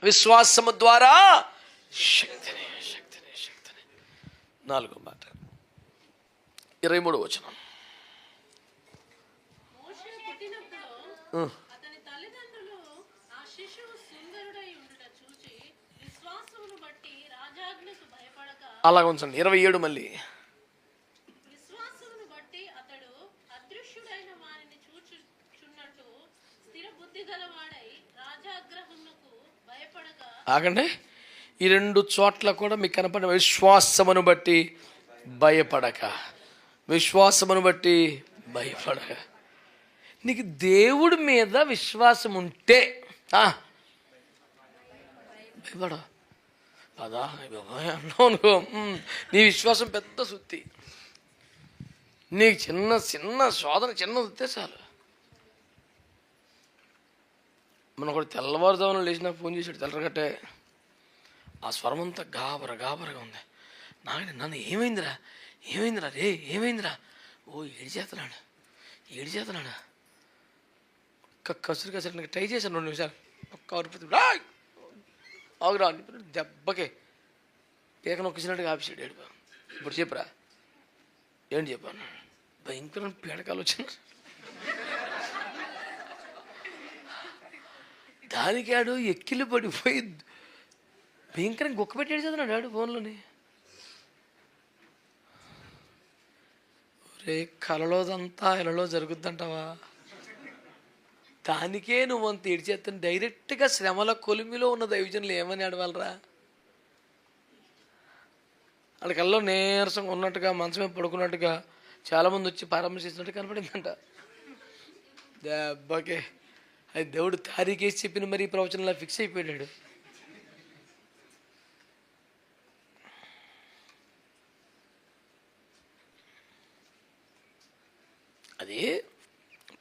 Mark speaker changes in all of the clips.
Speaker 1: విశ్వాసము ద్వారా శక్తిని. 4వ మాట 23వ వచనం. అలాగ ఉంచండి. 27 మళ్ళీ. ఆగండి. ఈ 2 చోట్ల కూడా మీకు కనపడిన విశ్వాసమును బట్టి భయపడక, విశ్వాసమును బట్టి భయపడక. నీకు దేవుడి మీద విశ్వాసం ఉంటే భయపడ అదా అన్నావు అనుకో, నీ విశ్వాసం పెద్ద సుత్తి. నీకు చిన్న చిన్న శోధన చిన్నది వస్తే చాలు. మన ఒకటి తెల్లవారుజామున లేచి నాకు ఫోన్ చేశాడు, తెల్లరగట్టే. ఆ స్వరం అంతా గాబరగా ఉంది. నన్ను ఏమైందిరా రే, ఏమైందిరా? ఓ ఏడు చేతనాడు. కసురు ట్రై చేశాను 2 నిమిషాలు. ఒక్క ఆగురా దెబ్బకే పీక నొక్కిసినట్టుగా ఆపిసాడు. ఏడు ఇప్పుడు చెప్పురా. ఏంటి చెప్పాను? భయంకరమైన పీడకాలు వచ్చిన దానికి ఆడు ఎక్కిలు పడిపోయి భయంకరంగా గుక్క పెట్టాడు చదువున్నాడు ఆడు ఫోన్లోని. రే కలలోదంతా ఇలలో జరుగుద్దంటావా? దానికే నువ్వు అంత ఏడ్చేస్తాను. డైరెక్ట్గా శ్రమల కొలిమిలో ఉన్న దైవజనులు ఏమని ఆడవాలరా? వాళ్ళకల్లో నీరసంగా ఉన్నట్టుగా మంచమే పడుకున్నట్టుగా చాలామంది వచ్చి పరామర్శిస్తున్నట్టు కనపడిందంట. దెబ్బకే అది దేవుడు తారీఖేసి చెప్పిన మరి ప్రవచనంలా ఫిక్స్ అయిపోయాడు. అది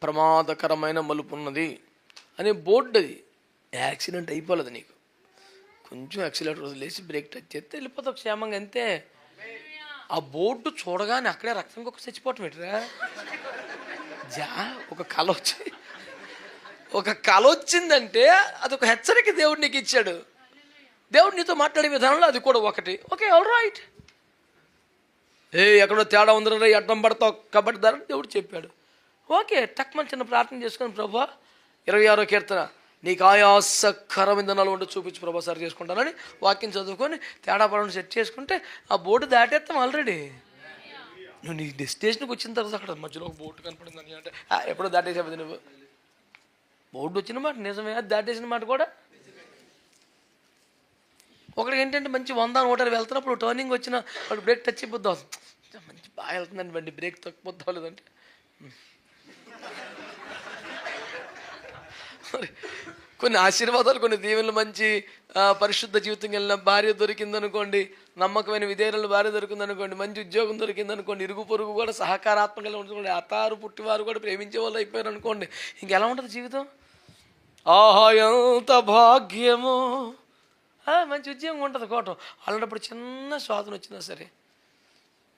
Speaker 1: ప్రమాదకరమైన మలుపు ఉన్నది అనే బోర్డు. అది యాక్సిడెంట్ అయిపోలేదు. నీకు కొంచెం యాక్సిలేటర్ వదిలేసి బ్రేక్ టచ్ చేస్తే వెళ్ళిపోతావు క్షేమంగా, అంతే. ఆ బోర్డు చూడగానే అక్కడే రక్తం కుక్క చచ్చిపోవటం ఏంటరా? ఒక కళ వచ్చిందంటే అదొక హెచ్చరిక దేవుడు నీకు ఇచ్చాడు. దేవుడు నీతో మాట్లాడే విధానంలో అది కూడా ఒకటి. Okay, all right. ఎక్కడో తేడా ఉందరా, అడ్డం పడతావు కాబట్టి దాన్ని దేవుడు చెప్పాడు. ఓకే, టక్మని చిన్న ప్రార్థన చేసుకొని, ప్రభా 26వ కీర్తన, నీకు ఆయాసకరమైన నలుగుంటూ చూపించు ప్రభా, సరి చేసుకుంటానని వాక్యం చదువుకొని తేడా పడని సెట్ చేసుకుంటే ఆ బోర్డు దాటేస్తాం ఆల్రెడీ. నువ్వు నీ డెస్టినేషన్కి వచ్చిన తర్వాత అక్కడ మధ్యలో ఒక బోర్డు కనపడిందని అంటే ఎప్పుడో దాటేసేది. నువ్వు బోర్డు వచ్చిన మాట నిజమే, అది దాటేసిన మాట కూడా. ఒకరికి ఏంటంటే మంచి 100-100 వెళ్తున్నప్పుడు టర్నింగ్ వచ్చిన వాడు బ్రేక్ టచ్ అయిపోద్దాం, మంచి బాగా వెళ్తుందండి బండి, బ్రేక్ తగ్గిపోద్దాం లేదంటే. కొన్ని ఆశీర్వాదాలు, కొన్ని దీవెనలు, మంచి పరిశుద్ధ జీవితం వెళ్ళిన భార్య దొరికిందనుకోండి, నమ్మకమైన విధేయులు భార్య దొరికిందనుకోండి, మంచి ఉద్యోగం దొరికిందనుకోండి, ఇరుగు పొరుగు కూడా సహకారాత్మకంగా ఉంటుంది, అతారు పుట్టివారు కూడా ప్రేమించే వాళ్ళు అయిపోయారు అనుకోండి, ఇంకెలా ఉంటుంది జీవితం? ఆహా ఎంత భాగ్యమో, మంచి ఉద్యోగం ఉంటుంది కోటం. అలాంటప్పుడు చిన్న శోధన వచ్చినా సరే,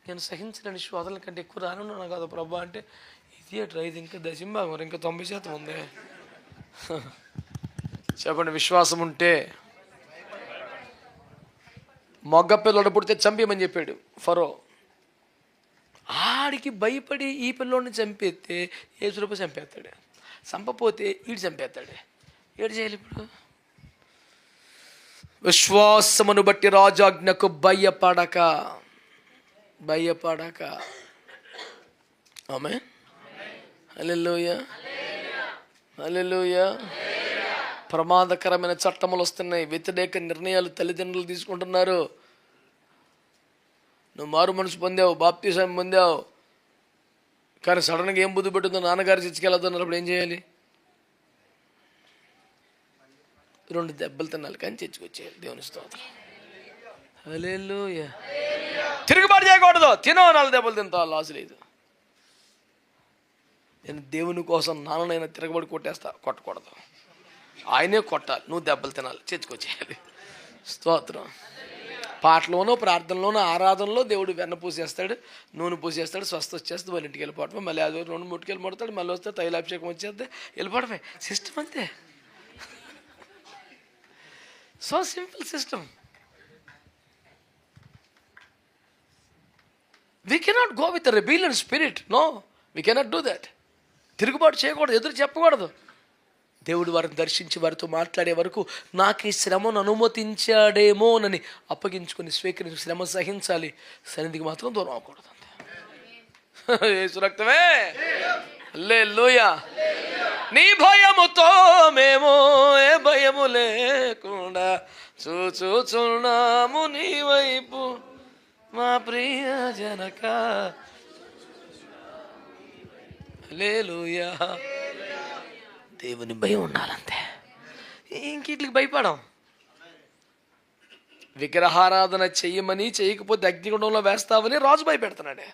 Speaker 1: నేను సహించలేని శోధనల కంటే ఎక్కువ రానున్నాను కదా ప్రభా అంటే, ఇదేట్రా ఇది ఇంకా దశంభాగం, మరి ఇంకా 90% ఉంది. చెప్పండి, విశ్వాసం ఉంటే. మగ పిల్లడు పుడితే చంపేయమని చెప్పాడు ఫరో. ఆడికి భయపడి ఈ పిల్లోడిని చంపేస్తే ఏసురూప చంపేస్తాడు, చంపపోతే ఈడు చంపేస్తాడు. ఏడు చేయాలి ఇప్పుడు? విశ్వాసమును బట్టి రాజాజ్ఞకు భయపడక. ఆమేన్. హల్లెలూయా, హల్లెలూయా. ప్రమాదకరమైన చట్టములు వస్తున్నాయి, వ్యతిరేక నిర్ణయాలు తల్లిదండ్రులు తీసుకుంటున్నారు. నువ్వు మారు మనసు పొందావు, బాప్తిసం పొందావు, కానీ సడన్గా ఏం బుద్ధి పెట్టిందో నాన్నగారు చర్చికెళ్ళొద్దన్నారు. అప్పుడు ఏం చేయాలి? 2 దెబ్బలు తినాలి కానీ చర్చికొచ్చేయాలి. దేవుని స్తోత్రం. హల్లెలూయా. తిరుగుబాటు చేయకూడదు, 4 దెబ్బలు తింటావు, లాసు లేదు. నేను దేవుని కోసం నాన్ననైనా తిరగబడి కొట్టకూడదు, ఆయనే కొట్టాలి, నువ్వు దెబ్బలు తినాలి, చర్చికొచ్చేయాలి. స్తోత్రం. పాటలోనో ప్రార్థనలోనో ఆరాధనలో దేవుడు వెన్న పూసేస్తాడు, నూనె పూసేస్తాడు, స్వస్థ వచ్చేస్తుంది, వాళ్ళ ఇంటికి వెళ్ళిపోవటమే. మళ్ళీ అది 2-3 వెళ్ళిపోతాడు, మళ్ళీ వస్తే తైలాభిషేకం వచ్చేస్తే వెళ్ళిపోవడమే. సిస్టమ్ అంతే. So simple system. We cannot go with a rebellion spirit. No, we cannot do that. తిరుగుబాటు చేయకూడదు, ఎదురు చెప్పకూడదు. దేవుడు వారిని దర్శించి వారితో మాట్లాడే వరకు నాకు ఈ శ్రమను అనుమతించాడేమోనని అప్పగించుకొని స్వీకరించి శ్రమ సహించాలి. సన్నిధికి మాత్రం దూరం అవ్వకూడదు. యేసు రక్తమే. హల్లెలూయా. నీ భయముతో మేము ఏ భయము లేకుండా చూచుచున్నాము నీ వైపు మా ప్రియ జనక. హల్లెలూయా. దేవుని భయం ఉండాలంతే, ఇంకిట్లకి భయపడం. విగ్రహారాధన చెయ్యమని, చేయకపోతే అగ్నిగుండంలో వేస్తామని రాజు భయపెడుతున్నాడే.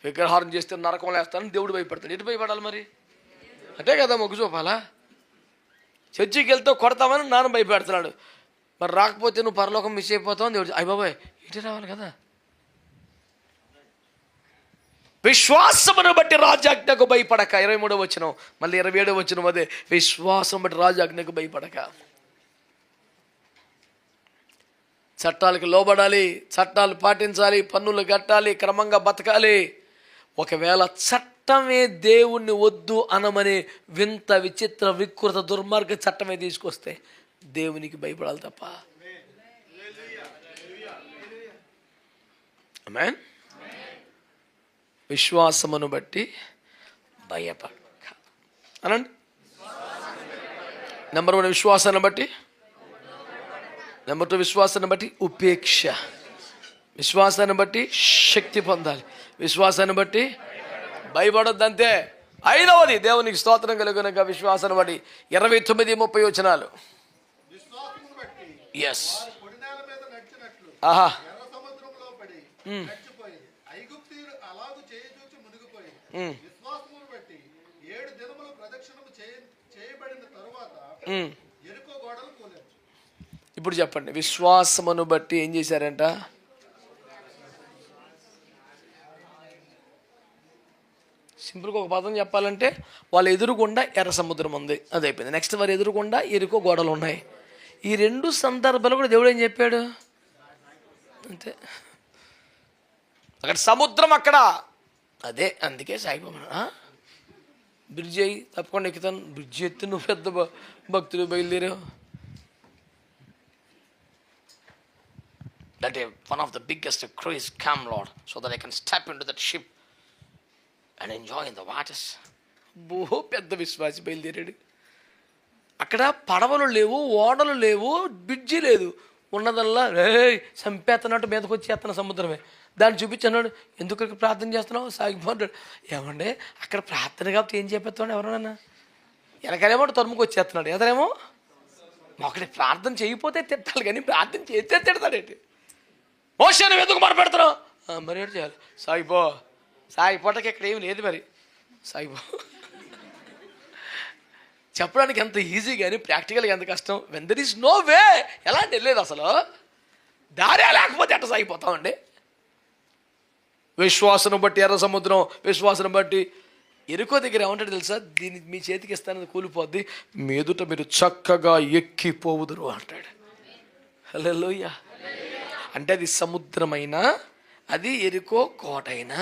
Speaker 1: విగ్రహారం చేస్తే నరకంలో వేస్తానని దేవుడు భయపెడతాడు. ఎటు భయపడాలి మరి? అంటే కదా మొగ్గు చూపాలా. చర్చికి వెళ్తే కొడతామని నాన్న భయపెడుతున్నాడు. మరి రాకపోతే నువ్వు పరలోకం మిస్ అయిపోతావు అని దేవుడు. అయ్య బాబాయ్ ఇటు రావాలి కదా. విశ్వాసమును బట్టి రాజాజ్ఞకు భయపడక. 23వ వచనం, మళ్ళీ 27వ వచనం అదే. విశ్వాసం బట్టి రాజాజ్ఞకు భయపడక. చట్టాలకు లోబడాలి, చట్టాలు పాటించాలి, పన్నులు కట్టాలి, క్రమంగా బతకాలి. ఒకవేళ చట్టమే దేవుణ్ణి వద్దు అనమని వింత విచిత్ర వికృత దుర్మార్గ చట్టమే తీసుకొస్తే దేవునికి భయపడాలి తప్ప. ఆమేన్. విశ్వాసమును బట్టి భయపడక అనండి. నెంబర్ 1 విశ్వాసాన్ని బట్టి. నెంబర్ 2 విశ్వాసాన్ని బట్టి ఉపేక్ష. విశ్వాసాన్ని బట్టి శక్తి పొందాలి. విశ్వాసాన్ని బట్టి భయపడొద్దు అంతే. 5వది దేవునికి స్తోత్రం కలుగునక. విశ్వాసాన్ని బట్టి 29-30 వచనాలు. ఎస్. ఆహా. ఇప్పుడు చెప్పండి, విశ్వాసమును బట్టి ఏం చేశారంట? సింపుల్గా ఒక పదం చెప్పాలంటే వాళ్ళ ఎదురుగుండా ఎర్ర సముద్రం ఉంది, అది అయిపోయింది. నెక్స్ట్ వారి ఎదురుగుండా ఎరుకో గోడలు ఉన్నాయి. ఈ 2 సందర్భాలు కూడా దేవుడు ఏం చెప్పాడు అంతే. అక్కడ సముద్రం, అక్కడ అదే. అందుకే సాయిబాబా బ్రిడ్జ్ అయ్యి తప్పకుండా ఎక్కుతాను. బ్రిడ్జ్ ఎత్తి నువ్వు పెద్ద భక్తులు బయలుదేరావు. That one of the biggest cruise come, Lord, so that I can step into that ship and enjoy in the waters. Boho పెద్ద విశ్వాసి బయలుదేరాడు. అక్కడ పడవలు లేవు, ఓడలు లేవు, బ్రిడ్జి లేదు. ఉన్నదల్లా చంపేస్తున్నట్టు మీదకి వచ్చేస్తున్న సముద్రమే. దాన్ని చూపించన్నాడు. ఎందుకు ప్రార్థన చేస్తున్నావు? సాగిపోతాడు. ఏమంటే అక్కడ ప్రార్థన కాబట్టి ఏం చెప్పేస్తున్నాడు ఎవరన్నా? వెనకనేమో తరుముకు వచ్చేస్తున్నాడు, ఎదరేమో ఒకటి ప్రార్థన చేయకపోతే తిట్టాలి, కానీ ప్రార్థన చేస్తే తిడతాడేంటి? మోషేను ఎందుకు మొరపెడుతున్నావు? మరి ఏంటి చేయాలి? సాగిపోటకి ఇక్కడ ఏమి లేదు. మరి సాగిపో చెప్పడానికి ఎంత ఈజీ, కానీ ప్రాక్టికల్గా ఎంత కష్టం. When there is no way, ఎలాంటి వెళ్ళలేదు అసలు. దారే లేకపోతే ఎట్ట సాగిపోతామండి? విశ్వాసం బట్టి ఎర్ర సముద్రం, విశ్వాసం బట్టి ఎరుకో దగ్గర ఏమంటాడు తెలుసా? దీన్ని మీ చేతికి ఇస్తానని కూలిపోద్ది, మీదుట మీరు చక్కగా ఎక్కిపోవుదురు అంటాడు. హల్లెలూయా. అంటే అది సముద్రమైనా, అది ఎరుకో కోటైనా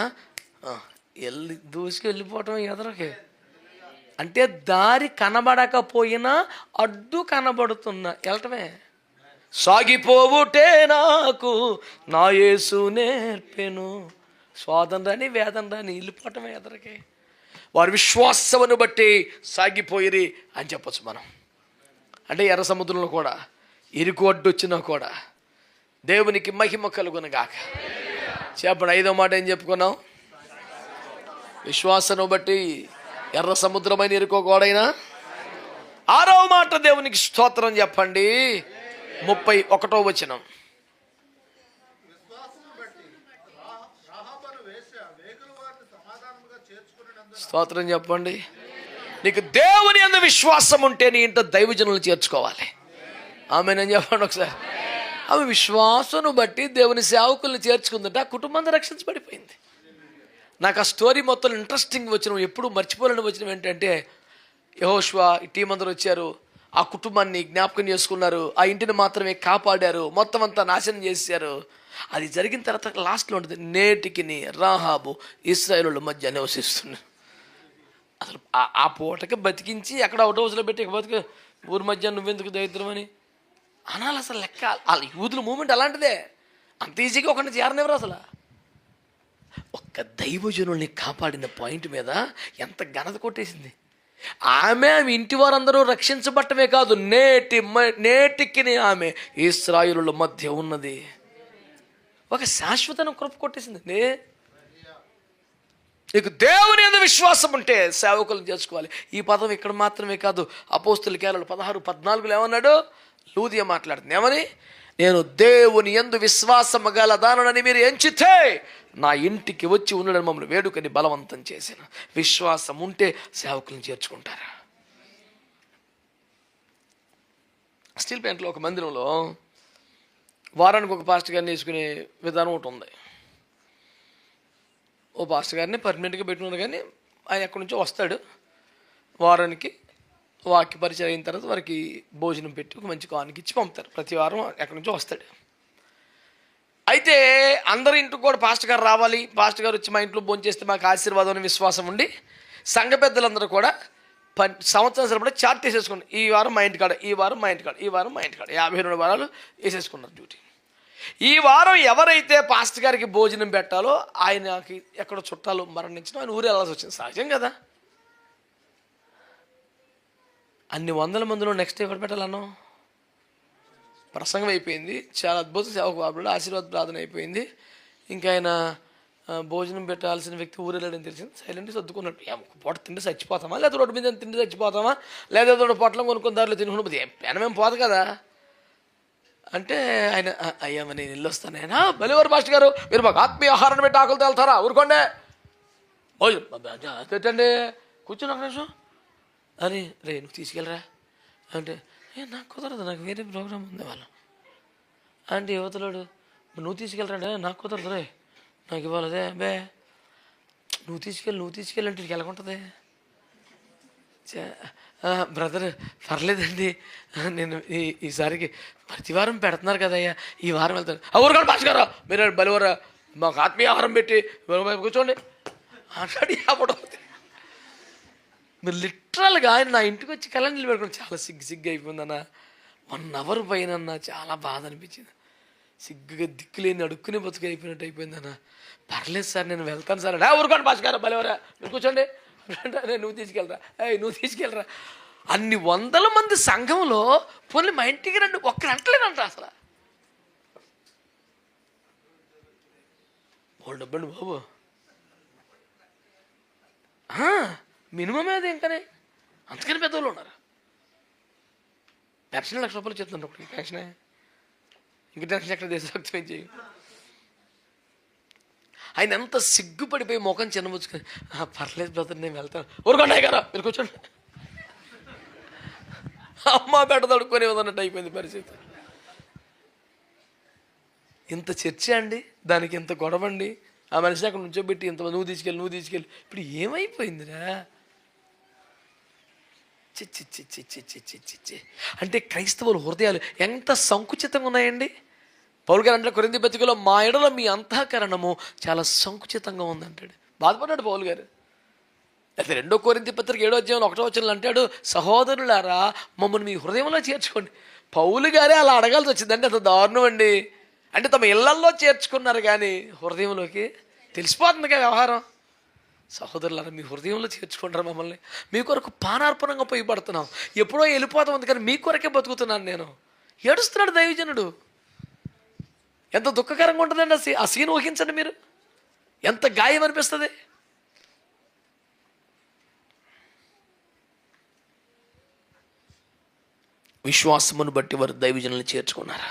Speaker 1: దూసుకు వెళ్ళిపోవటం ఎదరకే. అంటే దారి కనబడకపోయినా అడ్డు కనబడుతున్నా వెళ్ళటమే. సాగిపోవుటే నాకు నా యేసు నేర్పెను. స్వాదం రాని వేదం రాని వెళ్ళిపోవటమే ఎదరకే. వారి విశ్వాసమును బట్టి సాగిపోయిరి అని చెప్పచ్చు మనం. అంటే ఎర్ర సముద్రంలో కూడా ఇరుకు అడ్డు వచ్చినా కూడా దేవునికి మహిమ కలుగునుగాక. చెప్పండి, 5వ మాట ఏం చెప్పుకున్నాం? విశ్వాసను బట్టి ఎర్ర సముద్రమైన ఇరుకో గోడైనా. 6వ మాట దేవునికి స్తోత్రం చెప్పండి. 31వ వచనం. స్తోత్రం చెప్పండి. నీకు దేవుని యందు విశ్వాసం ఉంటే నీ ఇంట దైవజనులు చేర్చుకోవాలి. ఆమేనని చెప్పండి ఒకసారి. ఆమె విశ్వాసను బట్టి దేవుని సేవకుల్ని చేర్చుకుందంటే ఆ కుటుంబంతో రక్షించబడిపోయింది. నాకు ఆ స్టోరీ మొత్తం ఇంట్రెస్టింగ్ వచ్చిన, ఎప్పుడు మర్చిపోలేని వచ్చిన ఏంటంటే, యెహోషువ ఈ టీం అందరూ వచ్చారు. ఆ కుటుంబాన్ని జ్ఞాపకం చేసుకున్నారు, ఆ ఇంటిని మాత్రమే కాపాడారు, మొత్తం అంతా నాశనం చేశారు. అది జరిగిన తర్వాత లాస్ట్లో ఉంటుంది, నేటికి రాహాబు ఇశ్రాయేలుల మధ్య నివసిస్తున్నారు. అసలు ఆ పూటకి బతికించి ఎక్కడ అవుట్ హౌస్లో పెట్టి బతికి ఊరి మధ్య నువ్వెందుకు దరిద్రం అని అనాలి. అసలు లెక్క వాళ్ళ యూదుల మూమెంట్ అలాంటిదే. అంత ఈజీగా ఒకరిని చేరనివ్వరు అసలు. ఒక్క దైవజనుల్ని కాపాడిన పాయింట్ మీద ఎంత ఘనత కొట్టేసింది. ఆమె ఇంటి వారందరూ రక్షించబట్టమే కాదు, నేటికి ఆమె ఇశ్రాయేలుల మధ్య ఉన్నది. ఒక శాశ్వతమైన కృప కొట్టేసిందండి. నీకు దేవుని యందు విశ్వాసం ఉంటే సేవకులను చేసుకోవాలి. ఈ పదం ఇక్కడ మాత్రమే కాదు, అపోస్తుల కార్యాలు 16:14 ఏమన్నాడు? లూదియ మాట్లాడుతుంది ఏమని? నేను దేవుని యందు విశ్వాసము గల దానని మీరు ఎంచితే నా ఇంటికి వచ్చి ఉండడం మమ్మల్ని వేడుకని బలవంతం చేసిన. విశ్వాసం ఉంటే సేవకులను చేర్చుకుంటారా? స్టీల్ ప్లాంట్లో ఒక మందిరంలో వారానికి ఒక పాస్టర్ గారిని వేసుకునే విధానం ఒకటి ఉంది. ఓ పాస్టర్ గారిని పర్మనెంట్గా పెట్టుకున్నాడు, కానీ ఆయన ఎక్కడి నుంచో వస్తాడు. వారానికి వాక్య పరిచయం అయిన తర్వాత వారికి భోజనం పెట్టి ఒక మంచి కానుక ఇచ్చి పంపుతారు. ప్రతి వారం ఎక్కడి నుంచో వస్తాడు. అయితే అందరి ఇంటికి కూడా పాస్టర్ గారు రావాలి, పాస్టర్ గారు వచ్చి మా ఇంట్లో భోజనం చేస్తే మాకు ఆశీర్వాదం అనే విశ్వాసం ఉండి సంఘ పెద్దలందరూ కూడా సంవత్సరం సరిపడా చార్ట్ వేసేసుకున్నారు. ఈ వారం మా ఇంటికాడ, ఈ వారం మా ఇంటికాడ, ఈ వారం మా ఇంటికాడ 52 వారాలు వేసేసుకున్నారు డ్యూటీ. ఈ వారం ఎవరైతే పాస్టర్ గారికి భోజనం పెట్టాలో ఆయనకి ఎక్కడో చుట్టాలు మరణించిన ఆయన ఊరు వెళ్ళాల్సి వచ్చింది. సహజం కదా. అన్ని వందల మందిలో నెక్స్ట్ ఎక్కడ పెట్టాలన్నో ప్రసంగం అయిపోయింది, చాలా అద్భుత సేవకు బాబుడు ఆశీర్వాద ప్రార్థన అయిపోయింది. ఇంకా ఆయన భోజనం పెట్టాల్సిన వ్యక్తి ఊరెళ్ళాడని తెలిసింది. సైలెంట్గా సర్దుకున్నట్టు, పూట తిండి చచ్చిపోతామా, లేదా రోడ్డు మీద తిండి చచ్చిపోతామా, లేదా పొట్లం కొనుక్కొని దారిలో తినుకున్నప్పుడు పెనమేం పోదు కదా అంటే ఆయన అయ్యా నేను ఇల్లు వస్తాను. ఆయన బలివారు పాస్టర్ గారు మీరు మాకు ఆత్మీయ ఆహారాన్ని పెట్టి ఆకులతో వెళ్తారా, ఊరుకోండే అదేంటండి కూర్చొని ఒక నిమిషం అని, రే నువ్వు తీసుకెళ్ళరా అంటే నాకు కుదరదు, నాకు వేరే ప్రోగ్రామ్ ఉంది వాళ్ళు అంటే యువతలోడు నువ్వు తీసుకెళ్ళరా, నాకు కుదరదు రే, నాకు ఇవ్వాలదే బే నువ్వు తీసుకెళ్ళి అంటే ఎలాగుంటుంది. బ్రదర్ పర్లేదండి, నేను ఈసారికి ప్రతి వారం పెడుతున్నారు కదయ్యా, ఈ వారం వెళ్తాను. ఊరుకోండి పాస్ గారు మీరు బలివరా మాకు ఆత్మీయ ఆహారం పెట్టి కూర్చోండి అన్నాడు. అప్పుడు మీరు లిటరల్గా ఆయన నా ఇంటికి వచ్చి కళ్ళని పెట్టుకోండి. చాలా సిగ్గు అయిపోయిందన్న. 1 అవర్ పైన చాలా బాధ అనిపించింది. సిగ్గుగా దిక్కులేని అడుక్కునే బతుకు అయిపోయినట్టు అయిపోయిందన్న. పర్లేదు సార్ నేను వెళ్తాను సార్. ఊరుకోండి పాస్ గారు బలివరా మీరు కూర్చోండి, నువ్వు తీసుకెళ్ళరా. అన్ని వందల మంది సంఘంలో పోనీ మా ఇంటికి రండి ఒక్కరు అంటలేదంట. అసలు వాళ్ళు డబ్బండి బాబు, మినిమమే అది. ఇంకనే అంతకని పెద్దవాళ్ళు ఉన్నారు. పెన్షన్ ₹1,00,000 చెప్తున్నారు ఒకటి పెన్షనే, ఇంక టెన్షన్ ఎక్కడ దేశభక్తి చేయి. ఆయన ఎంత సిగ్గుపడిపోయి ముఖం చిన్నబుచ్చుకొని పర్లేదు బ్రదర్ నేను వెళ్తాను. ఊరుకోండి గారా మీరు కూర్చోండి. అమ్మ బెట్ట తడుక్కొని వదన్నట్టు అయిపోయింది పరిస్థితి. ఇంత చర్చ అండి, దానికి ఇంత గొడవ అండి. ఆ మనిషిని అక్కడ నుంచోబెట్టి ఇంత నువ్వు తీసుకెళ్ళి ఇప్పుడు ఏమైపోయిందిరా. చిచ్చి అంటే క్రైస్తవుల హృదయాలు ఎంత సంకుచితంగా ఉన్నాయండి. పౌలు గారు అంటే కొరింథీ పత్రికలో మా ఎడల మీ అంతఃకరణము చాలా సంకుచితంగా ఉందంటాడు. బాధపడ్డాడు పౌలు గారు. అయితే 2 కొరింథీ పత్రిక 7వ అధ్యాయం 1వ వచనంలో అంటాడు, సహోదరులారా మమ్మల్ని మీ హృదయంలో చేర్చుకోండి. పౌలు గారే అలా అడగాల్సి వచ్చిందంటే అంత దారుణం అండి. అంటే తమ ఇళ్లల్లో చేర్చుకున్నారు కానీ హృదయంలోకి తెలిసిపోతుందిగా వ్యవహారం. సహోదరులారా మీ హృదయంలో చేర్చుకుంటారు మమ్మల్ని. మీ కొరకు పానార్పణంగా పోయి పడుతున్నాం, ఎప్పుడో వెళ్ళిపోతాం ఉంది కానీ మీ కొరకే బతుకుతున్నాను నేను. ఏడుస్తున్నాడు దైవజనుడు. ఎంత దుఃఖకరంగా ఉంటుందండి ఆ సీన్ ఊహించండి మీరు. ఎంత గాయం అనిపిస్తుంది. విశ్వాసమును బట్టి వారు దైవజనులను చేర్చుకున్నారు.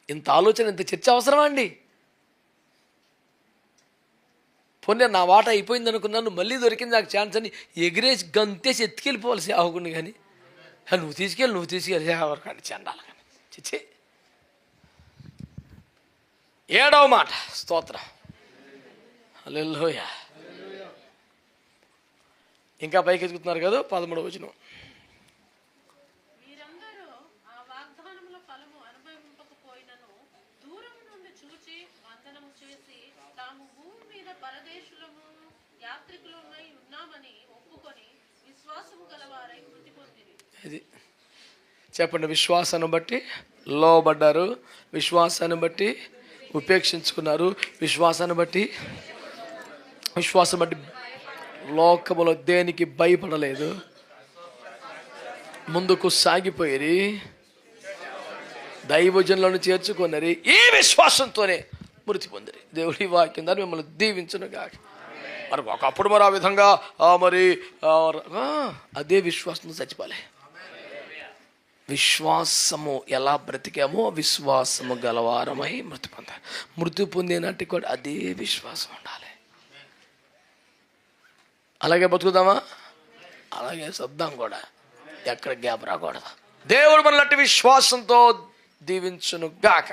Speaker 1: ఇంత ఆలోచన, ఇంత చర్చ అవసరమా అండి? పోనీ నా వాట అయిపోయింది అనుకున్నాను, మళ్ళీ దొరికింది నాకు ఛాన్స్ అని ఎగిరేసి గంతేసి ఎత్తుకెళ్ళిపోవాలి సేవకుడిని. కానీ నువ్వు తీసుకెళ్ళి ఎవరికండి చెండాలి కానీ చిచ్చి. 7వ మాట స్తోత్రం హల్లెలూయా. ఇంకా పైకి ఎదుగుతున్నారు కదా 13వ వచనం. ఇది చెప్పండి, విశ్వాసాన్ని బట్టి లోబడ్డారు, విశ్వాసాన్ని బట్టి ఉపేక్షించుకున్నారు, విశ్వాసం బట్టి లోకములో దేనికి భయపడలేదు, ముందుకు సాగిపోయి దైవజనులను చేర్చుకున్నారు, ఈ విశ్వాసంతోనే మృతి పొందిరి. దేవుడి వాక్యం దాన్ని మిమ్మల్ని దీవించును గాక. మరి ఒకప్పుడు మరి ఆ విధంగా మరి అదే విశ్వాసంతో చచ్చిపోలే. విశ్వాసము ఎలా బ్రతికామో విశ్వాసము గలవారమై మృతి పొందాలి. మృతి పొందినట్టు కూడా అదే విశ్వాసం ఉండాలి. అలాగే బతుకుదామా, అలాగే శబ్దం కూడా ఎక్కడ గ్యాప్ రాకూడదు. దేవుడు మనలాంటి విశ్వాసంతో దీవించును గాక.